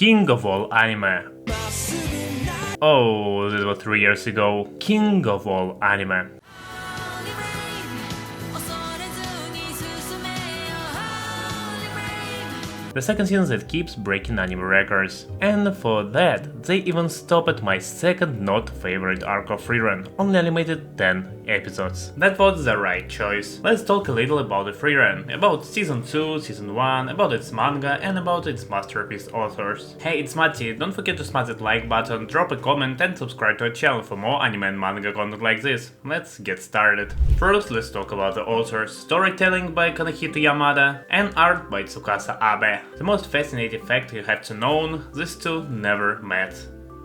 King of all anime. Oh, this was 3 years ago. King of all anime. The second season that keeps breaking anime records. And for that, they even stopped my second not favorite arc of Frieren, only animated 10 episodes. That was the right choice. Let's talk a little about the Frieren, about season 2, season 1, about its manga, and about its masterpiece authors. Hey, it's Matty, don't forget to smash that like button, drop a comment and subscribe to our channel for more anime and manga content like this. Let's get started. First, let's talk about the authors. Storytelling by Kanehito Yamada and art by Tsukasa Abe. The most fascinating fact you have to know, these two never met.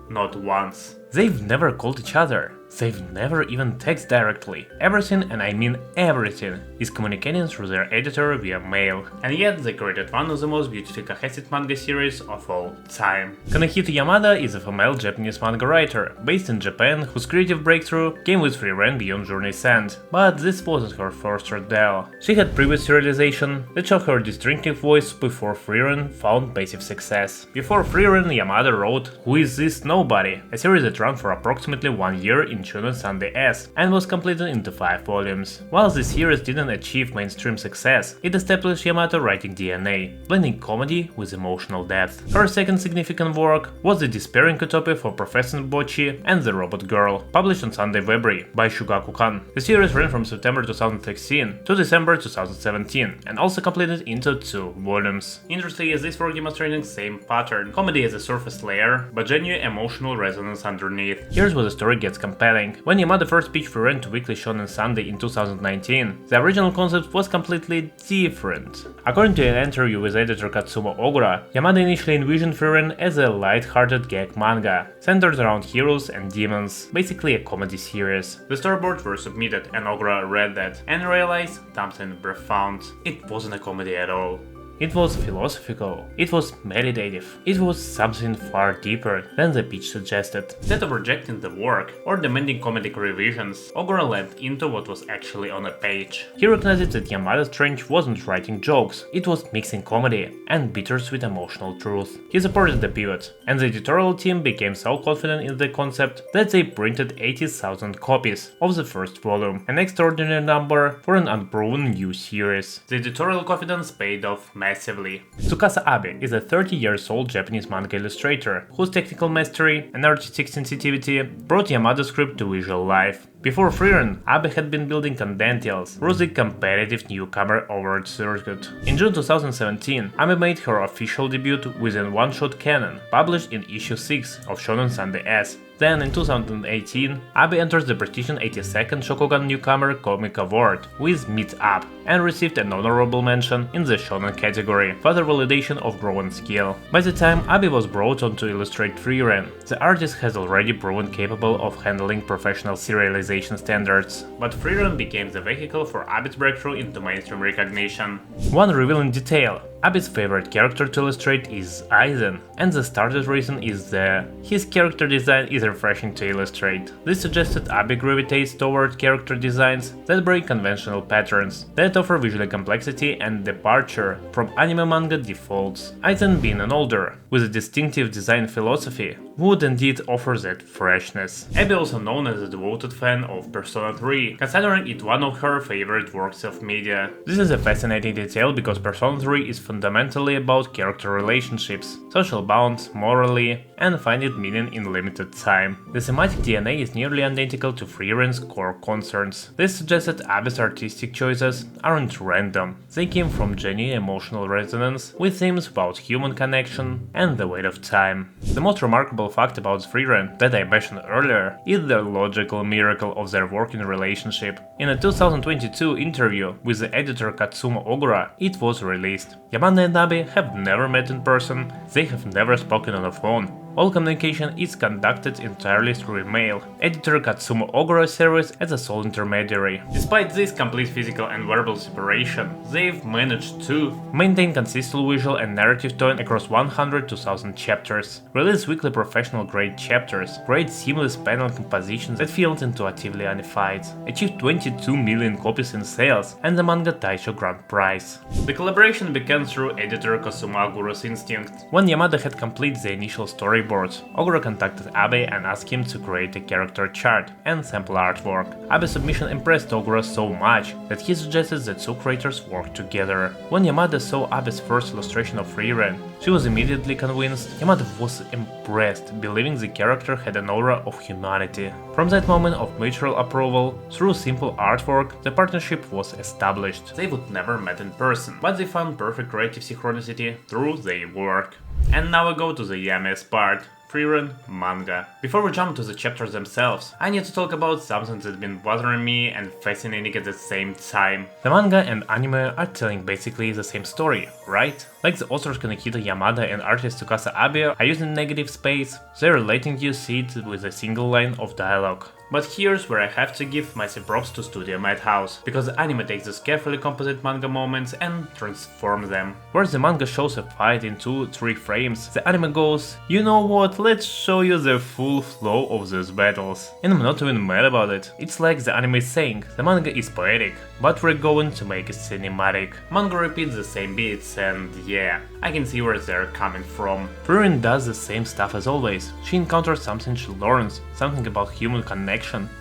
Not once. They've never called each other. They've never even texted directly. Everything, and I mean everything, is communicating through their editor via mail. And yet they created one of the most beautifully cohesive manga series of all time. Kanehito Yamada is a female Japanese manga writer, based in Japan, whose creative breakthrough came with Frieren Beyond Journey's End. But this wasn't her first ordeal. She had previous serialization that showed her distinctive voice before Frieren found massive success. Before Frieren, Yamada wrote Who Is This Nobody?, a series that ran for approximately 1 year in Shonen Sunday S and was completed into 5 volumes. While this series didn't achieve mainstream success, it established Yamato writing DNA, blending comedy with emotional depth. Her second significant work was The Despairing Utopia for Professor Bocchi and the Robot Girl, published on Sunday February by Shugaku-kan. The series ran from September 2016 to December 2017 and also completed into 2 volumes. Interestingly, this work demonstrating the same pattern: comedy as a surface layer, but genuine emotional resonance underneath. Here's where the story gets compelling. When Yamada first pitched Frieren to Weekly Shonen Sunday in 2019, the original concept was completely different. According to an interview with editor Katsumo Ogura, Yamada initially envisioned Frieren as a light-hearted gag manga, centered around heroes and demons, basically a comedy series. The storyboards were submitted and Ogura read that and realized something profound. It wasn't a comedy at all. It was philosophical, it was meditative, it was something far deeper than the pitch suggested. Instead of rejecting the work or demanding comedic revisions, Ogura leapt into what was actually on a page. He recognized that Yamada's strength wasn't writing jokes, it was mixing comedy and bittersweet emotional truth. He supported the pivot, and the editorial team became so confident in the concept that they printed 80,000 copies of the first volume, an extraordinary number for an unproven new series. The editorial confidence paid off massively. Tsukasa Abe is a 30-year-old Japanese manga illustrator whose technical mastery and artistic sensitivity brought Yamada's script to visual life. Before Frieren, Abe had been building Condentials, who was a competitive newcomer over its circuit. In June 2017, Abe made her official debut with a one-shot canon, published in issue 6 of Shonen Sunday S. Then, in 2018, Abe enters the prestigious 82nd Shokugan Newcomer Comic Award with Meet Up and received an honorable mention in the shonen category, further validation of growing skill. By the time Abe was brought on to illustrate Frieren, the artist has already proven capable of handling professional serialization standards. But Frieren became the vehicle for Abe's breakthrough into mainstream recognition. One revealing detail: Abe's favorite character to illustrate is Aizen, and the started reason is that his character design is refreshing to illustrate. This suggested Abe gravitates toward character designs that break conventional patterns, that offer visual complexity and departure from anime manga defaults. Aizen, being an older, with a distinctive design philosophy, would indeed offer that freshness. Abe, also known as a devoted fan of Persona 3, considering it one of her favorite works of media. This is a fascinating detail because Persona 3 is fundamentally about character relationships, social bonds, morally, and finding meaning in limited time. The thematic DNA is nearly identical to Frieren's core concerns. This suggests that Abe's artistic choices aren't random. They came from genuine emotional resonance with themes about human connection and the weight of time. The most remarkable fact about Frieren that I mentioned earlier is the logical miracle of their working relationship. In a 2022 interview with the editor Katsumo Ogura, it was released. Yamada and Abe have never met in person, they have never spoken on the phone, All communication is conducted entirely through email. Editor Katsumo Ogura serves as a sole intermediary. Despite this complete physical and verbal separation, they've managed to maintain consistent visual and narrative tone across 100 to 1000 chapters, release weekly professional-grade chapters, create seamless panel compositions that feel intuitively unified, achieve 22 million copies in sales, and the Manga Taisho Grand Prize. The collaboration began through editor Katsumo Ogura's instinct. When Yamada had completed the initial storyboards, Ogura contacted Abe and asked him to create a character chart and sample artwork. Abe's submission impressed Ogura so much that he suggested that two creators work together. When Yamada saw Abe's first illustration of Frieren, she was immediately convinced. Yamada was impressed, believing the character had an aura of humanity. From that moment of mutual approval, through simple artwork, the partnership was established. They would never met in person, but they found perfect creative synchronicity through their work. And now we go to the yummiest part. Frieren manga. Before we jump to the chapters themselves, I need to talk about something that's been bothering me and fascinating at the same time. The manga and anime are telling basically the same story, right? Like the authors Kanehito Yamada and artist Tsukasa Abe are using negative space, they're letting you see it with a single line of dialogue. But here's where I have to give massive props to Studio Madhouse, because the anime takes these carefully composite manga moments and transforms them. Where the manga shows a fight in 2-3 frames, the anime goes, you know what, let's show you the full flow of these battles. And I'm not even mad about it. It's like the anime is saying, the manga is poetic, but we're going to make it cinematic. Manga repeats the same beats and yeah, I can see where they're coming from. Frieren does the same stuff as always. She encounters something she learns, something about human connection,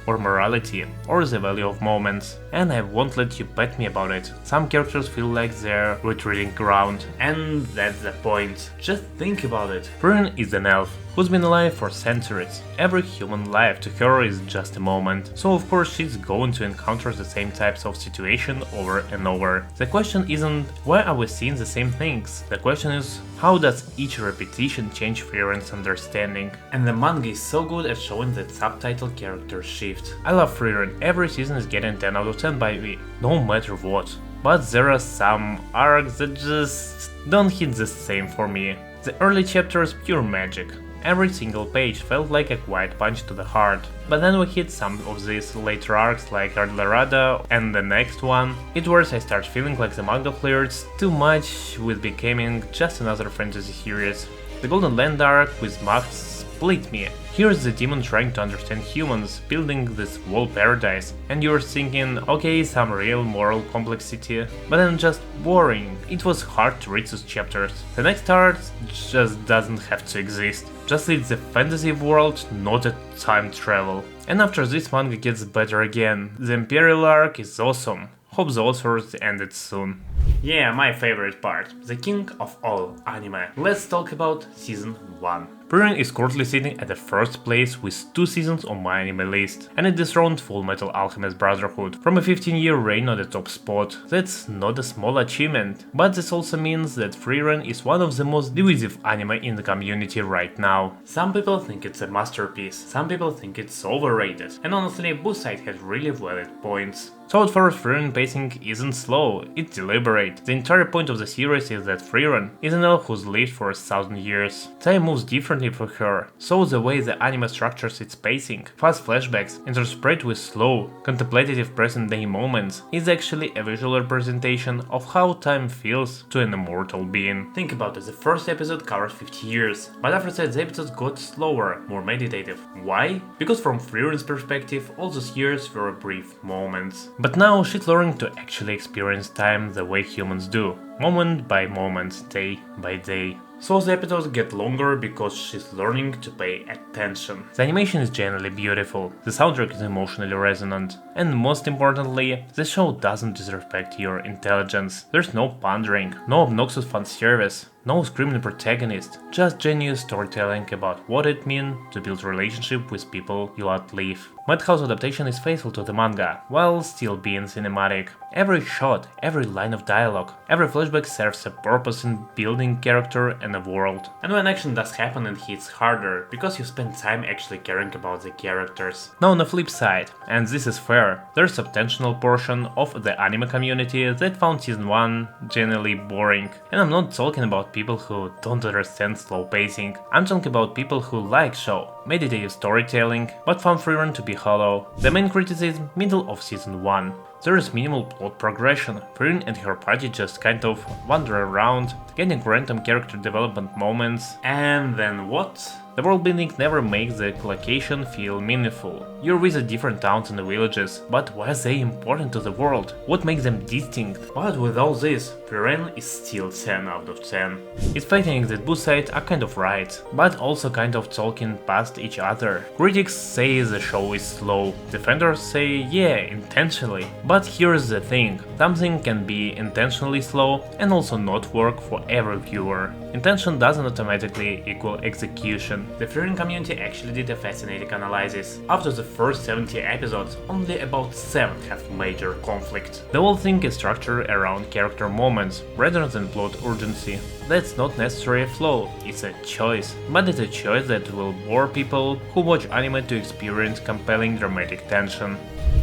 or morality, or the value of moments. And I won't let you bet me about it. Some characters feel like they're retreating ground, and that's the point. Just think about it. Frieren is an elf who's been alive for centuries. Every human life to her is just a moment, so of course she's going to encounter the same types of situation over and over. The question isn't why are we seeing the same things, the question is how does each repetition change Frieren's understanding. And the manga is so good at showing that subtitle characters shift. I love Frieren, every season is getting 10 out of 10 by me, no matter what. But there are some arcs that just don't hit the same for me. The early chapters pure magic. Every single page felt like a quiet punch to the heart. But then we hit some of these later arcs like Dorado and the next one. It was I start feeling like the manga flirts too much with becoming just another fantasy series. The Golden Land arc with Max split me. Here's the demon trying to understand humans, building this whole paradise, and you're thinking, okay, some real moral complexity, but then just boring. It was hard to read those chapters. The next arc just doesn't have to exist. Just it's a fantasy world, not a time travel. And after this manga gets better again. The Imperial arc is awesome. Hope the authors end it soon. Yeah, my favorite part, the king of all anime. Let's talk about season 1. Frieren is currently sitting at the first place with 2 seasons on MyAnimeList, and it dethroned Fullmetal Alchemist Brotherhood from a 15-year reign on the top spot. That's not a small achievement, but this also means that Frieren is one of the most divisive anime in the community right now. Some people think it's a masterpiece, some people think it's overrated, and honestly both sides have really valid points. So at first Frieren pacing isn't slow, it's deliberate. The entire point of the series is that Frieren is an elf who's lived for 1000 years. Time moves differently for her, so the way the anime structures its pacing, fast flashbacks, interspersed with slow, contemplative present-day moments, is actually a visual representation of how time feels to an immortal being. Think about it, the first episode covers 50 years, but after that the episodes got slower, more meditative. Why? Because from Frieren's perspective, all those years were brief moments. But now she's learning to actually experience time the way humans do, moment by moment, day by day. So the episodes get longer because she's learning to pay attention. The animation is generally beautiful, the soundtrack is emotionally resonant, and most importantly, the show doesn't disrespect your intelligence. There's no pandering, no obnoxious fanservice, no screaming protagonist, just genuine storytelling about what it means to build relationship with people you outlive. Madhouse adaptation is faithful to the manga, while still being cinematic. Every shot, every line of dialogue, every flashback serves a purpose in building character and a world. And when action does happen, it hits harder, because you spend time actually caring about the characters. Now on the flip side, and this is fair, there's a substantial portion of the anime community that found season 1 generally boring. And I'm not talking about people who don't understand slow pacing. I'm talking about people who like show, meditative storytelling, but found Frieren to be hollow. The main criticism, middle of season 1. There is minimal plot progression. Frieren and her party just kind of wander around, getting random character development moments, and then what? The world building never makes the location feel meaningful. You visit different towns and villages, but why are they important to the world? What makes them distinct? But with all this, Frieren is still 10 out of 10. It's fitting that both sides are kind of right, but also kind of talking past each other. Critics say the show is slow, defenders say yeah, intentionally. But here's the thing, something can be intentionally slow and also not work for every viewer. Intention doesn't automatically equal execution. The Frieren community actually did a fascinating analysis. After the first 70 episodes, only about 7 have major conflict. The whole thing is structured around character moments, rather than plot urgency. That's not necessarily a flaw, it's a choice. But it's a choice that will bore people who watch anime to experience compelling dramatic tension.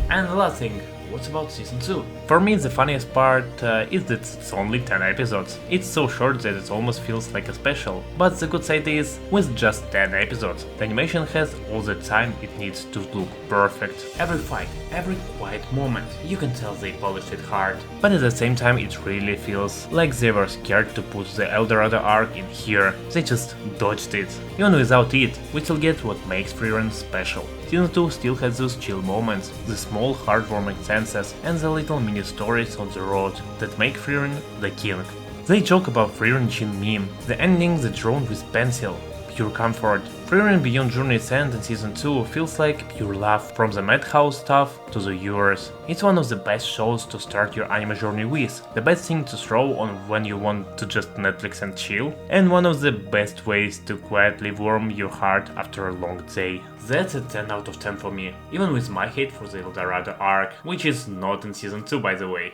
And the last thing, what about season 2? For me, the funniest part is that it's only 10 episodes. It's so short that it almost feels like a special. But the good side is, with just 10 episodes, the animation has all the time it needs to look perfect. Every fight, every quiet moment, you can tell they polished it hard. But at the same time, it really feels like they were scared to put the El Dorado arc in here. They just dodged it. Even without it, we still get what makes Frieren special. Season 2 still has those chill moments, the small heartwarming senses and the little mini stories on the road that make Frieren the king. They joke about Frieren Chin meme, the ending that's drawn with pencil. Pure comfort. Frieren Beyond Journey's End in Season 2 feels like pure love, from the Madhouse stuff to the viewers. It's one of the best shows to start your anime journey with, the best thing to throw on when you want to just Netflix and chill, and one of the best ways to quietly warm your heart after a long day. That's a 10 out of 10 for me, even with my hate for the El Dorado arc, which is not in Season 2 by the way.